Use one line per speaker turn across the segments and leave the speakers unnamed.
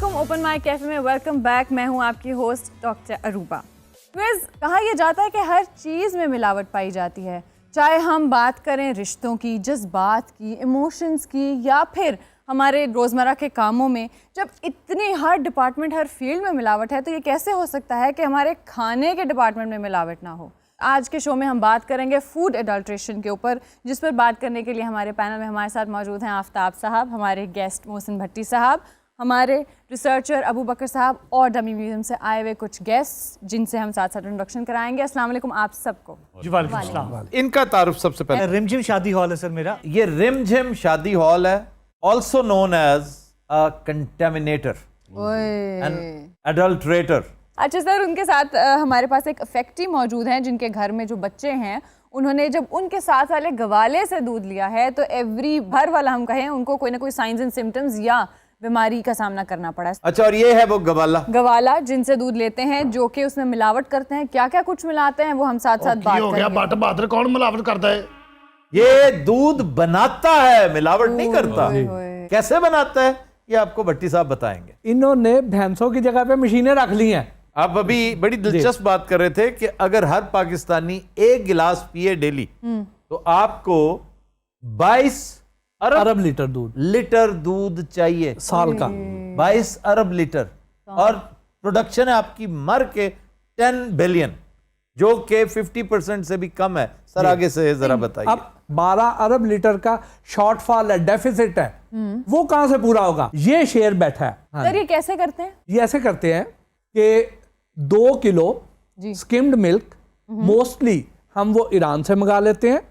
अस्सलामुअलैकुम, open mic cafe में welcome back. मैं हूं आपकी होस्ट डॉक्टर अरूबा। क्विज, कहा यह जाता है कि हर चीज़ में मिलावट पाई जाती है, चाहे हम बात करें रिश्तों की, जज्बात की, इमोशंस की, या फिर हमारे रोज़मर्रा के कामों में। जब इतनी हर डिपार्टमेंट, हर फील्ड में मिलावट है, तो ये कैसे हो सकता है कि हमारे खाने के डिपार्टमेंट में मिलावट ना हो। आज के शो में हम बात करेंगे फूड एडल्ट्रेशन के ऊपर, जिस पर बात करने के लिए हमारे पैनल में हमारे साथ मौजूद हैं आफ्ताब साहब, हमारे गेस्ट मोहसिन भट्टी साहब, हमारे रिसर्चर अबू बकर साहब और डमी म्यूजियम से आए हुए कुछ गेस्ट जिनसे हम साथ साथ इंट्रोडक्शन कराएंगे। अस्सलाम वालेकुम आप सबको।
जी वालेकुम अस्सलाम।
इनका तारुफ सबसे पहले।
रिमझिम शादी हॉल है सर मेरा।
ये रिमझिम शादी हॉल है, also known as a contaminator, an adulterator.
अच्छा सर, उनके साथ हमारे पास एक अफेक्टी मौजूद हैं जिनके घर में जो बच्चे हैं, उन्होंने जब उनके साथ वाले गवाले से दूध लिया है तो एवरी भर वाला हम कहें उनको कोई ना कोई साइंस एंड सिम्टम्स या बीमारी का सामना करना पड़ा।
अच्छा, और ये है वो गवाला
जिनसे दूध लेते हैं, जो कि उसमें मिलावट करते हैं। क्या क्या कुछ मिलाते हैं वो हम साथ साथ बात करेंगे।
बहादुर कौन मिलावट करता है?
ये दूध बनाता है, मिलावट नहीं करता। कैसे बनाता है ये आपको भट्टी साहब बताएंगे।
इन्होंने भैंसों की जगह पे मशीनें रख ली हैं।
आप अभी बड़ी दिलचस्प बात कर रहे थे कि अगर हर पाकिस्तानी एक गिलास पिए डेली तो आपको 22
अरब लीटर दूध
चाहिए
साल का।
22 अरब लीटर, और प्रोडक्शन है आपकी मर के 10 बिलियन, जो कि 50% से भी कम है। सर आगे से जरा बताइए।
अब 12 अरब लीटर का शॉर्टफॉल है, डेफिसिट है, वो कहां से पूरा होगा? ये शेयर बैठा है।
सर ये कैसे करते हैं?
ये ऐसे करते हैं कि 2 किलो स्किम्ड मिल्क मोस्टली हम वो ईरान से मंगा लेते हैं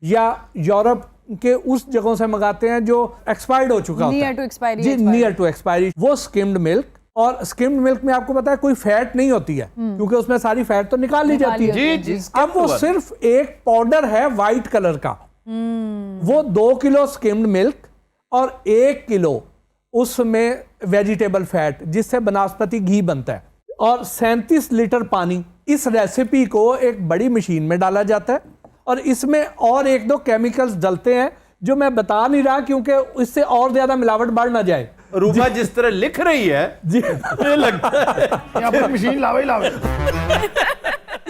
या यूरोप के उस जगहों से मंगाते हैं जो एक्सपायर्ड हो चुका होता है, नियर टू एक्सपायरी। वो स्किम्ड मिल्क, और स्किम्ड मिल्क में आपको पता है कोई फैट नहीं होती है, क्योंकि उसमें सारी फैट तो निकाल ली जाती है।
जी।
अब वो सिर्फ एक पाउडर है वाइट कलर का। वो 2 किलो स्किम्ड मिल्क और 1 किलो उसमें वेजिटेबल फैट, जिससे बनास्पति घी बनता है, और 37 लीटर पानी। इस रेसिपी को एक बड़ी मशीन में डाला जाता है और इसमें और 1-2 केमिकल्स डलते हैं जो मैं बता नहीं रहा, क्योंकि इससे और ज्यादा मिलावट बढ़ ना जाए।
रूबा जिस तरह लिख रही है
जी
ये लगता है
मशीन लावे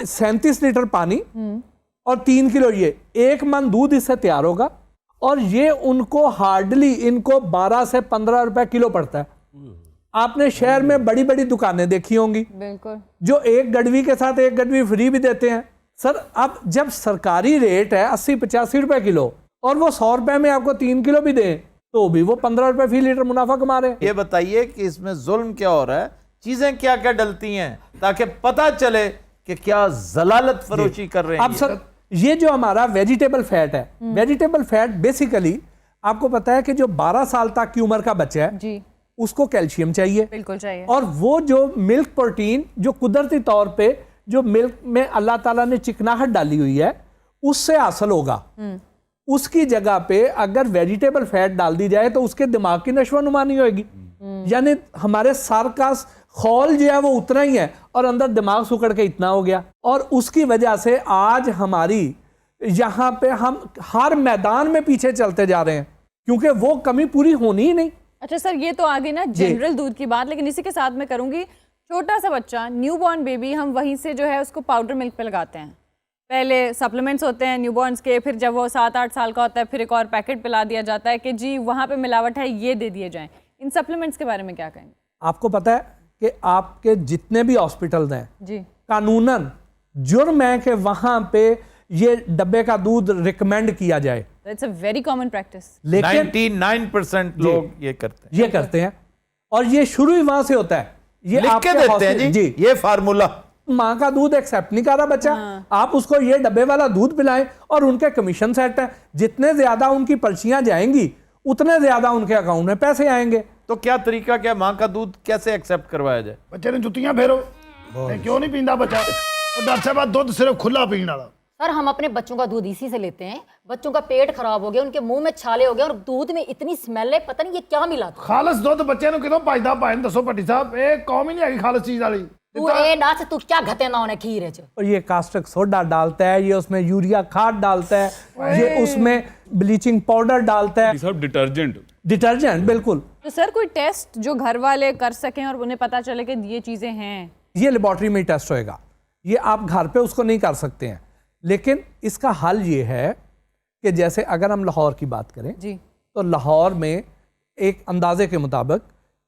37 लीटर पानी और 3 किलो ये 1 मन दूध इससे तैयार होगा, और ये उनको हार्डली इनको 12 से 15 रुपए किलो पड़ता है। आपने शहर में बड़ी बड़ी दुकानें देखी होंगी, बिल्कुल, जो एक गडवी के साथ एक गडवी फ्री भी देते हैं। सर अब जब सरकारी रेट है 80-85 रुपए किलो और वो 100 रुपए में आपको 3 किलो भी दें तो भी वो 15 रुपए फी लीटर मुनाफा कमा रहे हैं।
ये बताइए कि इसमें जुल्म क्या हो रहा है, चीजें क्या क्या डलती हैं, ताकि पता चले कि क्या जलालत फरोशी कर रहे हैं।
अब सर ये जो हमारा वेजिटेबल फैट है, वेजिटेबल फैट बेसिकली आपको पता है कि जो 12 साल तक की उम्र का बच्चा है जी, उसको कैल्शियम चाहिए, बिल्कुल चाहिए, और वो जो मिल्क प्रोटीन जो कुदरती तौर पे जो मिल्क में अल्लाह ताला ने चिकनाहट डाली हुई है उससे हासिल होगा। उसकी जगह पे अगर वेजिटेबल फैट डाल दी जाए तो उसके दिमाग की नशोनुमा नहीं होगी। यानी हमारे सर का खौल जो है वो उतना ही है और अंदर दिमाग सुकड़ के इतना हो गया, और उसकी वजह से आज हमारी यहाँ पे हम हर मैदान में पीछे चलते जा रहे हैं, क्योंकि वो कमी पूरी होनी ही नहीं।
अच्छा सर, ये तो आ गई ना जनरल दूध की बात, लेकिन इसी के साथ मैं करूंगी छोटा सा बच्चा, न्यूबॉर्न बेबी, हम वहीं से जो है उसको पाउडर मिल्क पे लगाते हैं। पहले सप्लीमेंट्स होते हैं न्यूबॉर्न्स के, फिर जब वो 7-8 साल का होता है फिर एक और पैकेट पिला दिया जाता है कि जी वहाँ पे मिलावट है, ये दे दिए जाएं। इन सप्लीमेंट्स के बारे में क्या कहेंगे?
आपको पता है कि आपके जितने भी हॉस्पिटल्स हैं
जी,
कानूनन जुर्म है कि वहां पे ये डब्बे का दूध रिकमेंड किया जाए।
It's a very common practice,
लेकिन
99% लोग ये करते हैं,
और ये शुरू ही वहां से होता है। ये
लिख के देते हैं जी ये फार्मूला।
माँ का दूध एक्सेप्ट नहीं कर रहा बच्चा, आप उसको ये डब्बे वाला दूध पिलाएं, और उनके कमीशन सेट है, जितने ज्यादा उनकी पर्चियां जाएंगी उतने ज्यादा उनके अकाउंट में पैसे आएंगे।
तो क्या तरीका, क्या माँ का दूध कैसे एक्सेप्ट करवाया जाए?
बच्चे ने जुतियां फेरो, क्यों नहीं पींदा बच्चा? डॉक्टर साहब दूध सिर्फ खुला पीने वाला।
सर हम अपने बच्चों का दूध इसी से लेते हैं। बच्चों का पेट खराब हो गया, उनके मुंह में छाले हो गए और दूध में इतनी स्मेल है, पता नहीं ये क्या मिला था।
खालस दूध बच्चे ने कितों पाइदा पाइन दसो भट्टी साहब, ए कौम ही नहीं आई खालस चीज वाली।
तू ए डास तू क्या घते ना होने खीर च।
और ये कास्टिक सोडा डालता है, ये उसमें यूरिया खाद डालता है, ये उसमें ब्लीचिंग पाउडर डालता है।
सब डिटर्जेंट
डिटर्जेंट, बिल्कुल।
तो सर कोई टेस्ट जो घर वाले कर सकें और उन्हें पता चले कि ये चीजें हैं?
ये लेबोरेटरी में टेस्ट होएगा, ये आप घर पे उसको नहीं कर सकते हैं। लेकिन इसका हल ये है कि जैसे अगर हम लाहौर की बात करें
जी,
तो लाहौर में एक अंदाजे के मुताबिक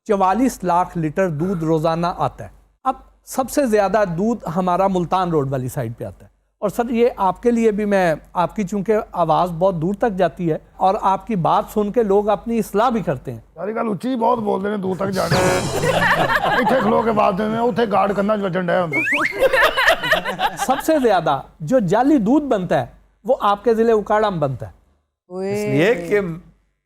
44 लाख लीटर दूध रोजाना आता है। अब सबसे ज्यादा दूध हमारा मुल्तान रोड वाली साइड पे आता है। और सर ये आपके लिए भी, मैं आपकी चूंकि आवाज़ बहुत दूर तक जाती है और आपकी बात सुन के लोग अपनी इस्लाह भी करते हैं।
सारी गल उच्ची बहुत बोलते हैं, दूर तक जाने इतने खलो के बाद उठे गार्ड करना वजन डया होंदा।
सबसे ज्यादा जो जाली दूध बनता है वो आपके जिले उकाड़ा में बनता है,
इसलिए कि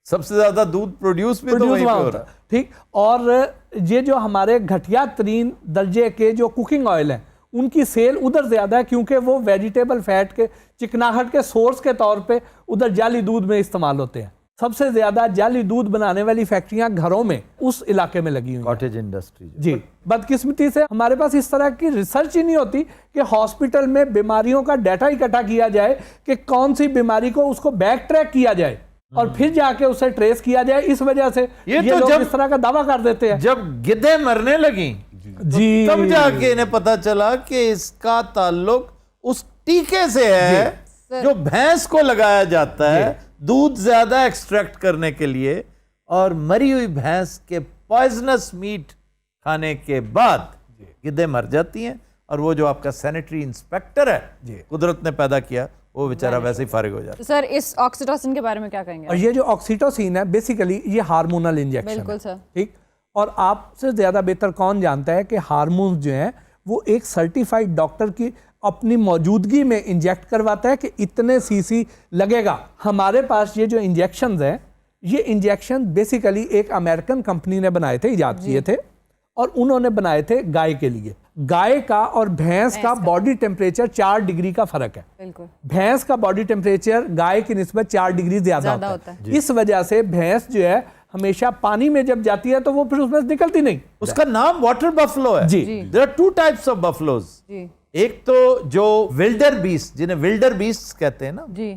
सबसे ज्यादा दूध प्रोड्यूस भी तो वहीं पे हो रहा है।
ठीक। और ये जो हमारे घटिया तरीन दर्जे के जो कुकिंग ऑयल हैं उनकी सेल उधर ज्यादा है, क्योंकि वो वेजिटेबल फैट के चिकनाहट के सोर्स के तौर पे उधर जाली दूध में इस्तेमाल होते हैं। सबसे ज्यादा जाली दूध बनाने वाली फैक्ट्रियां घरों में उस इलाके में लगी हुई हैं।
कॉटेज इंडस्ट्री
जी। बदकिस्मती से हमारे पास इस तरह की रिसर्च ही नहीं होती कि हॉस्पिटल में बीमारियों का डाटा इकट्ठा किया जाए कि कौन सी बीमारी को उसको बैक ट्रैक किया जाए और फिर जाके उसे ट्रेस किया जाए। इस वजह से ये तो लोग इस तरह का दावा कर देते हैं।
जब गिद्धे मरने लगी
जी,
तब जाके इन्हें पता चला कि इसका ताल्लुक उस टीके से है जो भैंस को लगाया जाता है दूध ज्यादा एक्सट्रैक्ट करने के लिए, और मरी हुई भैंस के पॉइजनस मीट खाने के बाद गिद्धे मर जाती हैं, और वो जो आपका सैनिटरी इंस्पेक्टर है कुदरत ने पैदा किया वो बेचारा वैसे ही फारिग हो जाता है।
तो सर इस ऑक्सीटोसिन के बारे में क्या कहेंगे?
और ये जो ऑक्सीटोसिन है बेसिकली ये हार्मोनल इंजेक्शन है।
बिल्कुल सर।
ठीक। और आपसे ज्यादा बेहतर कौन जानता है कि हार्मोन्स जो हैं वो एक सर्टिफाइड डॉक्टर की अपनी मौजूदगी में इंजेक्ट करवाता है कि इतने सीसी लगेगा। हमारे पास ये जो इंजेक्शंस हैं ये इंजेक्शन बेसिकली एक अमेरिकन कंपनी ने बनाए थे, इजाद किए थे, और उन्होंने बनाए थे गाय के लिए। गाय का और भैंस का बॉडी टेम्परेचर 4 डिग्री का फर्क है।
बिल्कुल।
भैंस का बॉडी टेम्परेचर गाय की निस्बत 4 डिग्री ज्यादा होता है। इस वजह से भैंस जो है हमेशा पानी में जब जाती है तो वो फिर उसमें निकलती नहीं।
उसका नाम वाटर बफलो है।
जी।
There are 2 types of buffaloes.
जी।
एक तो जो विल्डर बीस्ट, जिन्हें विल्डर बीस्ट कहते हैं ना,
जी,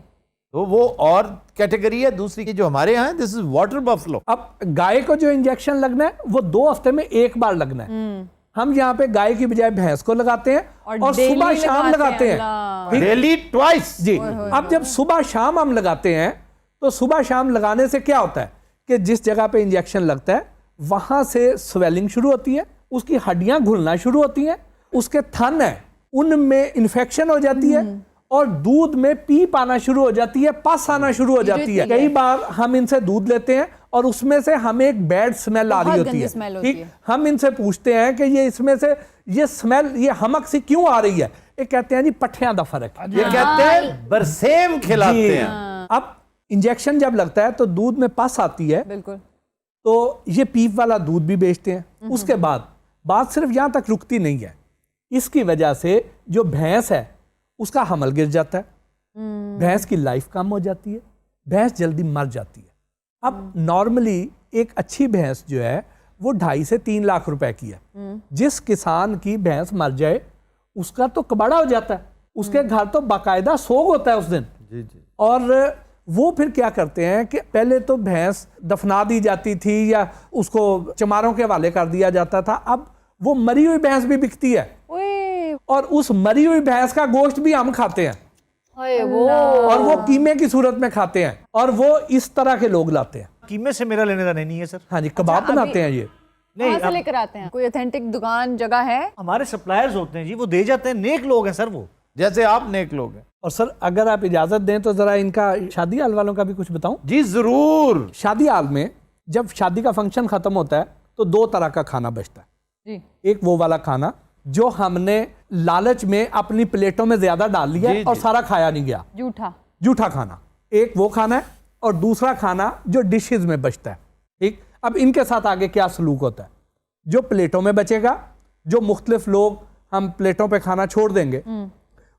तो वो और कैटेगरी है। दूसरी की जो हमारे यहाँ है दिस इज वाटर बफलो।
अब गाय को जो इंजेक्शन लगना है वो 2 हफ्ते में एक बार लगना है। हम यहाँ पे गाय की बजाय भैंस को लगाते हैं और सुबह शाम लगाते हैं,
डेली ट्वाइस।
जी। अब जब सुबह शाम हम लगाते हैं तो सुबह शाम लगाने से क्या होता है कि जिस जगह पे इंजेक्शन लगता है वहां से स्वेलिंग शुरू होती है, उसकी हड्डियां घुलना शुरू होती हैं, उसके थन है उनमें इन्फेक्शन हो जाती है और दूध में पीप आना शुरू हो जाती है, पस आना शुरू हो जाती है। कई बार हम इनसे दूध लेते हैं और उसमें से हमें एक बैड स्मेल आ रही होती है। ठीक। हम इनसे पूछते हैं कि ये इसमें से ये स्मेल, ये हमक सी क्यों आ रही है? ये कहते हैं जी पट्ठियां दा फर्क है।
ये कहते हैं बरसेम खिलाते हैं।
अब इंजेक्शन जब लगता है तो दूध में पस आती है।
बिल्कुल।
तो ये पीप वाला दूध भी बेचते हैं। उसके बाद बात सिर्फ यहां तक रुकती नहीं है, इसकी वजह से जो भैंस है उसका हमल गिर जाता है, भैंस की लाइफ कम हो जाती है, भैंस जल्दी मर जाती है। अब नॉर्मली एक अच्छी भैंस जो है वो 2.5 से 3 लाख रुपए की है। जिस किसान की भैंस मर जाए उसका तो कबाड़ा हो जाता है, उसके घर तो बाकायदा सोग होता है उस दिन।
जी जी।
और वो फिर क्या करते हैं कि पहले तो भैंस दफना दी जाती थी या उसको चमारों के हवाले कर दिया जाता था, अब वो मरी हुई भैंस भी बिकती है और उस मरी हुई भैंस का गोश्त भी हम खाते हैं और वो कीमे की सूरत में खाते हैं, और वो इस तरह के लोग लाते हैं।
कीमे से मेरा लेने देना नहीं है सर।
हाँ जी, कबाब बनाते हैं ये।
कहाँ से लेकर आते हैं? कोई ऑथेंटिक दुकान जगह है?
हमारे सप्लायर्स होते हैं जी, वो दे जाते हैं। नेक लोग हैं सर वो,
जैसे आप नेक लोग हैं।
और सर अगर आप इजाजत दें तो जरा इनका शादी हाल वालों का भी कुछ बताऊं।
जी जरूर।
शादी हाल में जब शादी का फंक्शन खत्म होता है तो 2 तरह का खाना बचता है
जी।
एक वो वाला खाना जो हमने लालच में अपनी प्लेटों में ज्यादा डाल लिया और सारा खाया नहीं गया, जूठा खाना। एक वो खाना है और दूसरा खाना जो डिशेज में बचता है। ठीक। अब इनके साथ आगे क्या सलूक होता है? जो प्लेटों में बचेगा, जो मुख्तलिफ लोग हम प्लेटों पे खाना छोड़ देंगे,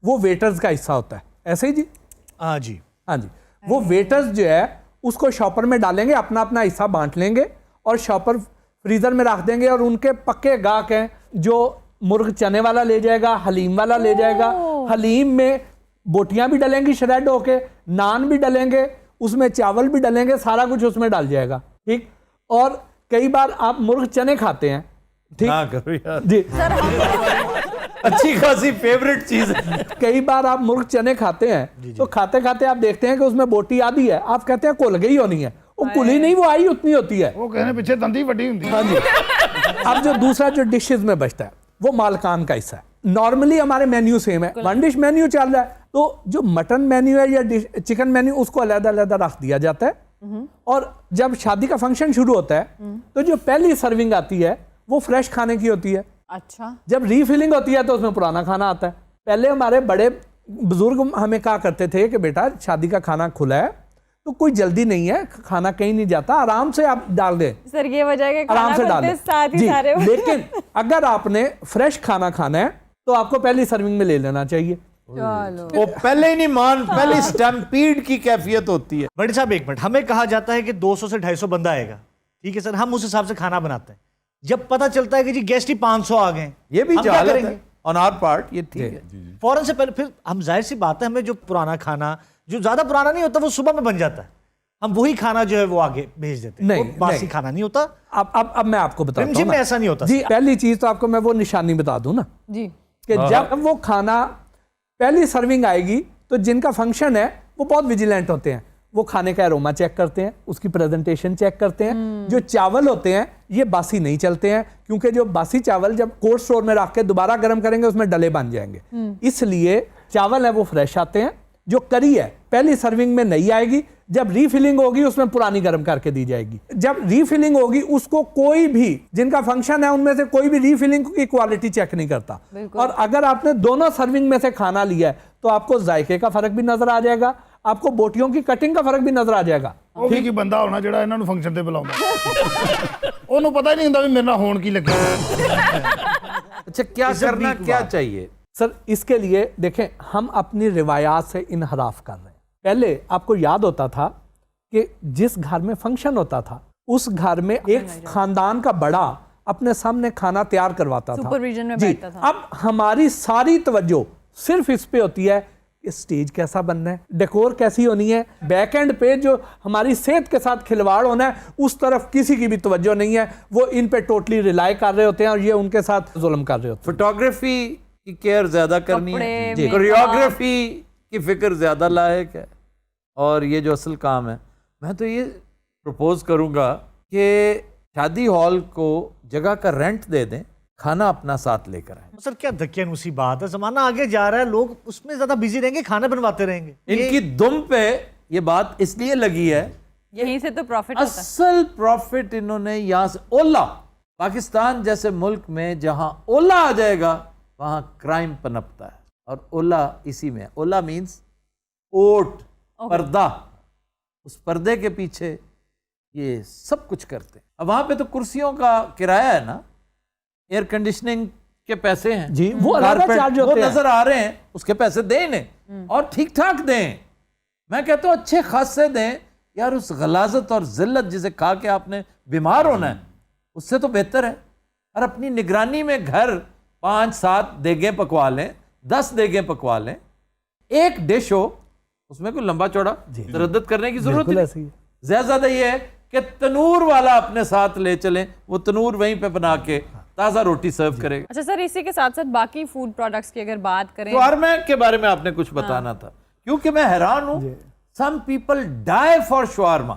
वो वेटर्स का हिस्सा होता है। ऐसे ही जी?
हाँ जी,
हाँ जी। वो वेटर्स जो है उसको शॉपर में डालेंगे, अपना अपना हिस्सा बांट लेंगे और शॉपर फ्रीजर में रख देंगे, और उनके पक्के गाहक हैं जो मुर्ग चने वाला ले जाएगा, हलीम वाला ले जाएगा। हलीम में बोटियां भी डलेंगी श्रेड होके, नान भी डलेंगे, उसमें चावल भी डलेंगे, सारा कुछ उसमें डाल जाएगा। ठीक। और कई बार आप मुर्ग चने खाते हैं, ठीक।
हाँ करो यार,
जी,
अच्छी खासी फेवरेट चीज है।
कई बार आप मुर्ग चने खाते हैं तो खाते खाते आप देखते हैं कि उसमें बोटी आधी है, आप कहते हैं कुल गई होनी है, वो कुली नहीं, वो आई उतनी होती है।
वो कहने पीछे दंदी वड्डी हुंदी है।
हाँ जी। अब जो दूसरा जो डिशेज में बचता है वो मालकान का हिस्सा है। नॉर्मली हमारे मेन्यू सेम है, वन डिश मेन्यू चल रहा है, तो जो मटन मेन्यू है या चिकन मेन्यू उसको अलग-अलग रख दिया जाता है। और जब शादी का फंक्शन शुरू होता है तो जो पहली सर्विंग आती है वो फ्रेश खाने की होती है।
अच्छा,
जब रीफिलिंग होती है तो उसमें पुराना खाना आता है। पहले हमारे बड़े बुजुर्ग हमें कहा करते थे कि बेटा शादी का खाना खुला है तो कोई जल्दी नहीं है, खाना कहीं नहीं जाता, आराम से आप डाल दें।
सर ये वजह है कि
आराम से डाल दें।
साथ ही
जी,
सारे
लेकिन अगर आपने फ्रेश खाना खाना है तो आपको पहली सर्विंग में ले लेना चाहिए।
चलो,
वो पहले ही नहीं मान, पहले स्टैम्पीड की कैफियत होती है।
बड़े साहब एक मिनट, हमें कहा जाता है कि 200 से 250 बंदा आएगा, ठीक है सर, हम उस हिसाब से खाना बनाते हैं। जब पता चलता है कि जी गेस्ट ही 500 आ गए,
ये भी
हम क्या
जहालत
करेंगे?
है ऑन आवर पार्ट, ये ठीक है।
फौरन से पहले फिर हम, जाहिर सी बात है, हमें जो पुराना खाना जो ज्यादा पुराना नहीं होता वो सुबह में बन जाता है, हम वही खाना जो है वो आगे भेज देते हैं।
नहीं,
वो बासी
नहीं।
खाना नहीं होता।
अब मैं आपको बताता
रिमझिम
हूं
में
ना।
ऐसा नहीं होता
जी, पहली चीज तो आपको मैं वो निशानी बता दूं ना
जी,
कि जब वो खाना पहली सर्विंग आएगी तो जिनका फंक्शन है वो बहुत विजिलेंट होते हैं, वो खाने का एरोमा चेक करते हैं, उसकी प्रेजेंटेशन चेक करते हैं। जो चावल होते हैं ये बासी नहीं चलते हैं, क्योंकि जो बासी चावल जब कोल्ड स्टोर में रख के दोबारा गर्म करेंगे उसमें डले बन जाएंगे, इसलिए चावल है वो फ्रेश आते हैं। जो करी है पहली सर्विंग में नहीं आएगी, जब रीफिलिंग होगी उसमें पुरानी गर्म करके दी जाएगी। जब रीफिलिंग होगी उसको कोई भी, जिनका फंक्शन है उनमें से कोई भी रीफिलिंग की क्वालिटी चेक नहीं करता। और अगर आपने दोनों सर्विंग में से खाना लिया है तो आपको जायके का फर्क भी नजर आ जाएगा, आपको बोटियों की कटिंग का फर्क भी नजर आ जाएगा।
ਉਹ ਵੀ ਕੀ ਬੰਦਾ ਹੋਣਾ ਜਿਹੜਾ ਇਹਨਾਂ ਨੂੰ ਫੰਕਸ਼ਨ ਤੇ ਬੁਲਾਉਂਦਾ ਉਹਨੂੰ ਪਤਾ ਹੀ ਨਹੀਂ ਹੁੰਦਾ ਵੀ ਮੇਰੇ ਨਾਲ ਹੋਣ ਕੀ ਲੱਗੇ।
अच्छा क्या करना क्या चाहिए?
सर इसके लिए देखें, हम अपनी रिवायात से इनहराफ कर रहे हैं। पहले आपको याद होता था कि जिस घर में फंक्शन होता था उस घर में एक खानदान का बड़ा अपने सामने खाना तैयार करवाता था,
सुपरविजन में
जी।
बैठता था।
अब हमारी सारी तवज्जो सिर्फ इस पे होती है कि स्टेज कैसा बनना है, डेकोर कैसी होनी है, बैक एंड पे जो हमारी सेहत के साथ खिलवाड़ होना है उस तरफ किसी की भी तवज्जो नहीं है। वो इन पे टोटली रिलाई कर रहे होते हैं और ये उनके साथ जुल्म कर रहे होते हैं।
फोटोग्राफी की केयर ज्यादा करनी
कपड़े,
है,
मेकअप।
कोरियोग्राफी की फिक्र ज्यादा लायक है। और ये जो असल काम है, मैं तो ये प्रपोज करूंगा कि शादी हॉल को जगह का रेंट दे दें, खाना अपना साथ लेकर आए।
सर क्या धक्यानुसी बात है, जमाना आगे जा रहा है, लोग उसमें ज्यादा बिजी रहेंगे, खाना बनवाते रहेंगे।
इनकी दुम पे ये बात इसलिए लगी है,
यहीं से तो प्रॉफिट होता है।
असल प्रॉफिट इन्होंने यहाँ से, ओला पाकिस्तान जैसे मुल्क में जहां ओला आ जाएगा वहां क्राइम पनपता है, और ओला इसी में है। ओला मीन्स ओट, पर्दा, उस पर्दे के पीछे ये सब कुछ करते हैं। अब वहां पे तो कुर्सियों का किराया है ना, एयर कंडीशनिंग के पैसे हैं
जी, वो अलग
कारपेट
चार्ज
वो
होते हैं।
नजर आ रहे हैं, उसके पैसे दें इन्हें, और ठीक ठाक दें। मैं कहता हूं अच्छे खासे दें यार। उस गलाजत और जिल्लत जिसे खा के आपने बीमार होना है उससे तो बेहतर है। और अपनी निगरानी में घर 5-7 देगें पकवा लें, 10 देगें पकवा लें, एक डिश हो, उसमें कोई लंबा चौड़ा तरद्दुद करने की जरूरत
बिल्कुल ऐसे
नहीं।
ही।
ज्यादा ये है कि तनूर वाला अपने साथ ले चलें, वो तनूर वहीं पे बना के ताज़ा रोटी सर्व करेगा।
अच्छा सर, इसी के साथ साथ बाकी फूड प्रोडक्ट्स की अगर बात करें,
शवारमा के बारे में आपने कुछ बताना था, क्योंकि मैं हैरान हूं, some people die for shawarma.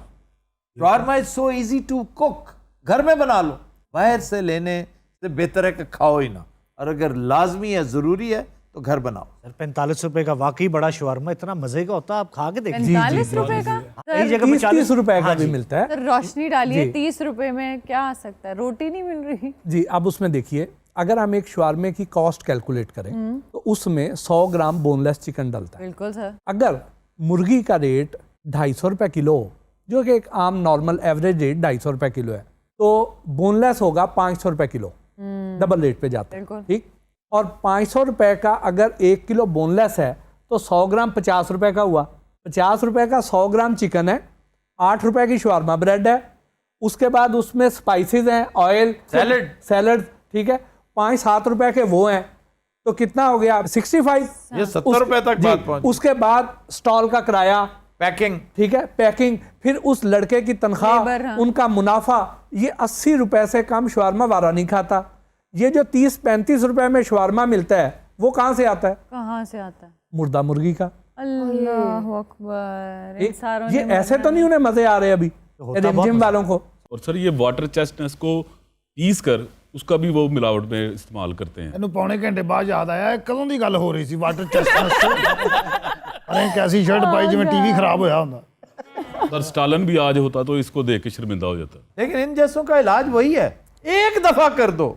Shawarma is so easy to cook, घर में बना लो, बाहर से लेने से बेहतर है कि खाओ ही ना, और अगर लाजमी है, जरूरी है तो घर बनाओ।
सर 45 रुपए का वाकई बड़ा शवारमा इतना मजे का होता है, आप खा के देखिए।
45 रुपए का?
कई जगह पे
30 रुपए का
हाँ
भी
जी।
मिलता है।
सर रोशनी डालिए,
जी।
30 रुपए में क्या आ सकता है? रोटी नहीं मिल रही।
जी, अब उसमें देखिए, अगर हम एक शवारमे की कॉस्ट कैलकुलेट करें तो उसमें 100 ग्राम बोनलेस चिकन डलता है।
बिल्कुल सर।
अगर मुर्गी का रेट 250 रुपए किलो, जो कि एक आम नॉर्मल एवरेज रेट 250 रुपए किलो है, तो बोनलेस होगा 500 रुपए किलो, डबल रेट पे जाता है।
बिल्कुल।
ठीक। और 500 रुपए का अगर 1 किलो बोनलेस है तो 100 ग्राम 50 रुपए का हुआ। 50 रुपए का 100 ग्राम चिकन है, 8 रुपए की शवारमा ब्रेड है, उसके बाद उसमें स्पाइसेस हैं, ऑयल, सैलड, ठीक है, 5-7 रुपए के वो हैं, तो कितना हो गया? 65।
ये 70 रुपए तक बात पहुंच।
उसके बाद स्टॉल का किराया
पैकिंग,
ठीक है, पैकिंग, फिर उस लड़के की तनख्वाह,
लेबर, हाँ।
उनका मुनाफा, ये 80 रुपए से कम शवारमा वाला नहीं खाता। ये जो 30-35 रुपए में शवारमा मिलता है वो कहाँ से आता है?
कहाँ से आता है?
मुर्दा मुर्गी का।
अल्लाह अकबर, इन सारों
ये
ने
ऐसे तो नहीं उन्हें मजे आ रहे अभी जिम वालों को।
और सर ये वाटर चेस्टनट्स को पीस कर उसका भी वो मिलावट में इस्तेमाल करते हैं।
ਇਹਨੂੰ ਪੌਣੇ ਘੰਟੇ ਬਾਅਦ ਯਾਦ ਆਇਆ ਕਦੋਂ ਦੀ ਗੱਲ ਹੋ ਰਹੀ ਸੀ ਵਾਟਰ ਚੈਸਟਨਟ ਅਰੇ ਕੈਸੀ ਸ਼ਰਟ ਪਾਈ ਜਿਵੇਂ ਟੀਵੀ ਖਰਾਬ ਹੋਇਆ ਹੁੰਦਾ।
सर स्टालिन भी आज होता तो इसको देख के शर्मिंदा हो जाता।
लेकिन इन जैसों का इलाज वही है, एक दफा कर दो।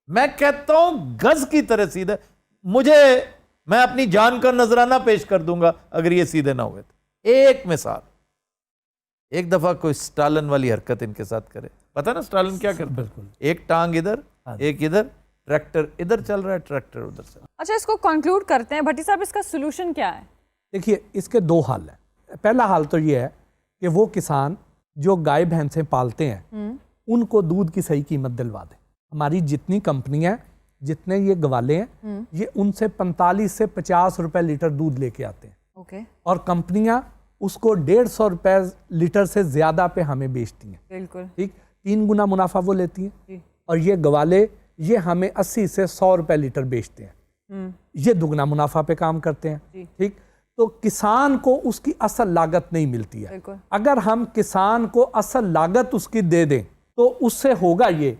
मैं कहता हूं गज की तरह सीधे, मैं अपनी जान का नजराना पेश कर दूंगा अगर ये सीधे ना हुए तो। एक मिसाल, एक दफा कोई स्टालिन वाली हरकत इनके साथ करे, पता ना स्टालिन क्या करता? बिल्कुल, एक टांग इधर, एक इधर, ट्रैक्टर इधर चल रहा है, ट्रैक्टर उधर चल रहा है।
अच्छा, इसको कंक्लूड करते हैं भट्टी साहब, इसका सोल्यूशन क्या है?
देखिए, इसके दो हल है। पहला हाल तो ये है कि वो किसान जो गाय भैंसें पालते हैं उनको दूध की सही कीमत दिलवा दें। हमारी जितनी कंपनियां, जितने ये गवाले हैं, ये उनसे 45 से 50 रुपए लीटर दूध लेके आते हैं।
ओके।
और कंपनियां उसको 150 रुपए लीटर से ज्यादा पे हमें बेचती हैं।
बिल्कुल
ठीक, 3 गुना मुनाफा वो लेती हैं। और ये गवाले ये हमें 80 से 100 रुपए लीटर बेचते हैं। ये दुगना मुनाफा पे काम करते हैं। ठीक, तो किसान को उसकी असल लागत नहीं मिलती है। अगर हम किसान को असल लागत उसकी दे दें तो उससे होगा ये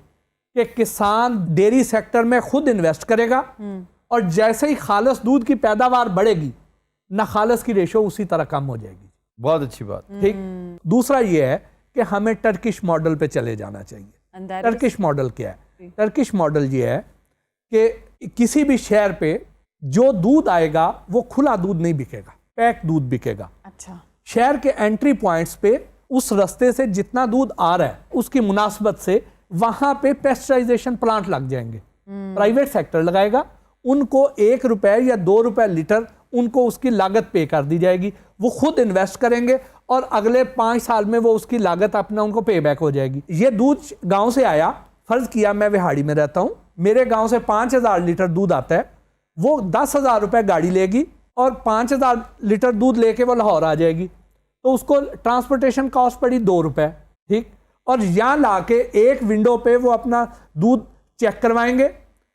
कि किसान डेयरी सेक्टर में खुद इन्वेस्ट करेगा और जैसे ही खालस दूध की पैदावार बढ़ेगी ना खालस की रेशो उसी तरह कम हो जाएगी।
बहुत अच्छी बात।
ठीक, दूसरा ये है कि हमें टर्किश मॉडल पे चले जाना चाहिए। टर्किश मॉडल क्या है? टर्किश मॉडल ये है कि किसी भी शहर पे जो दूध आएगा वो खुला दूध नहीं बिकेगा, पैक दूध बिकेगा।
अच्छा।
शहर के एंट्री पॉइंट्स पे उस रास्ते से जितना दूध आ रहा है उसकी मुनासबत से वहां पे पेस्चराइजेशन प्लांट लग जाएंगे। प्राइवेट सेक्टर लगाएगा, उनको 1 रुपए या 2 रुपए लीटर उनको उसकी लागत पे कर दी जाएगी। वो खुद इन्वेस्ट करेंगे और अगले 5 साल में वो उसकी लागत अपना उनको पे बैक हो जाएगी। ये दूध गांव से आया, फर्ज किया मैं विहाड़ी में रहता हूं, मेरे गांव से 5000 लीटर दूध आता है, वो 10,000 रुपए गाड़ी लेगी और 5000 लीटर दूध लेके वो लाहौर आ जाएगी, तो उसको ट्रांसपोर्टेशन कॉस्ट पड़ी 2 रुपए। ठीक, और यहाँ लाके एक विंडो पे वो अपना दूध चेक करवाएंगे,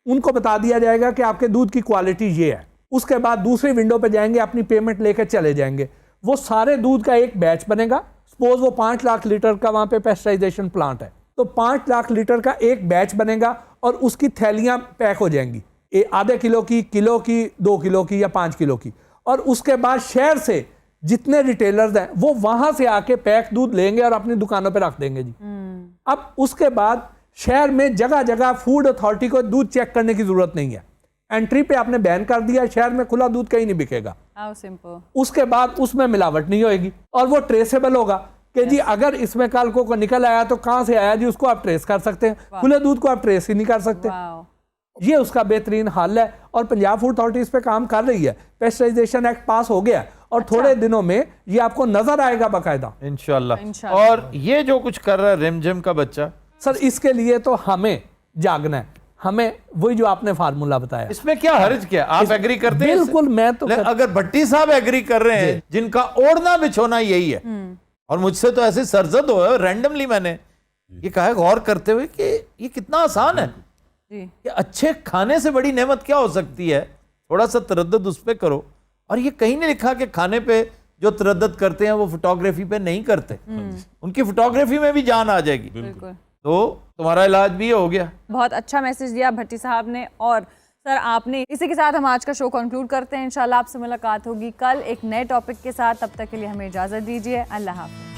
उनको बता दिया जाएगा कि आपके दूध की क्वालिटी ये है। उसके बाद दूसरी विंडो पे जाएंगे, अपनी पेमेंट लेके चले जाएंगे। वो सारे दूध का एक बैच बनेगा। सपोज वो 5 लाख लीटर का वहां पे पेस्चराइजेशन प्लांट है, तो 5 लाख लीटर का एक बैच बनेगा और उसकी थैलियां पैक हो जाएंगी, आधे किलो की, 2 किलो की या 5 किलो की। और उसके बाद शहर से जितने रिटेलर्स हैं वो वहां से आके पैक दूध लेंगे और अपनी दुकानों पे रख देंगे जी। अब उसके बाद शहर में जगह जगह फूड अथॉरिटी को दूध चेक करने की जरूरत नहीं है। एंट्री पे आपने बैन कर दिया, शहर में खुला दूध कहीं नहीं बिकेगा।
How simple.
उसके बाद उसमें मिलावट नहीं होगी और वो ट्रेसेबल होगा कि जी अगर इसमें कल को निकल आया तो कहां से आया जी, उसको आप ट्रेस कर सकते हैं। खुले दूध को आप ट्रेस ही नहीं कर सकते। ये उसका बेहतरीन हल है और पंजाब फूड अथॉरिटी इस पे काम कर रही है। पेस्चराइजेशन एक्ट पास हो गया और थोड़े दिनों में ये आपको नजर आएगा बाकायदा,
इंशाल्लाह। और ये जो कुछ कर रहा है रिमझिम का बच्चा,
सर इसके लिए तो हमें जागना है। हमें वही जो आपने फार्मूला बताया,
इसमें क्या हर्ज क्या? आप एग्री करते हैं?
बिल्कुल, मैं तो
अगर भट्टी साहब एग्री कर रहे हैं, जिनका ओढ़ना बिछोना यही है, और मुझसे तो ऐसे सरजद हो रैंडमली मैंने ये कहा गौर करते हुए कि ये कितना आसान है कि अच्छे खाने से बड़ी नेमत क्या हो सकती है। थोड़ा सा तरद्दुद उस पर करो। और ये कहीं नहीं लिखा कि खाने पे जो तरद्दुद करते हैं वो फोटोग्राफी पे नहीं करते, उनकी फोटोग्राफी में भी जान आ जाएगी। तो तुम्हारा इलाज भी हो गया।
बहुत अच्छा मैसेज दिया भट्टी साहब ने और सर आपने। इसी के साथ हम आज का शो कंक्लूड करते हैं। इंशाल्लाह आपसे मुलाकात होगी कल एक नए टॉपिक के साथ। तब तक के लिए हमें इजाजत दीजिए। अल्लाह हाफ़िज़।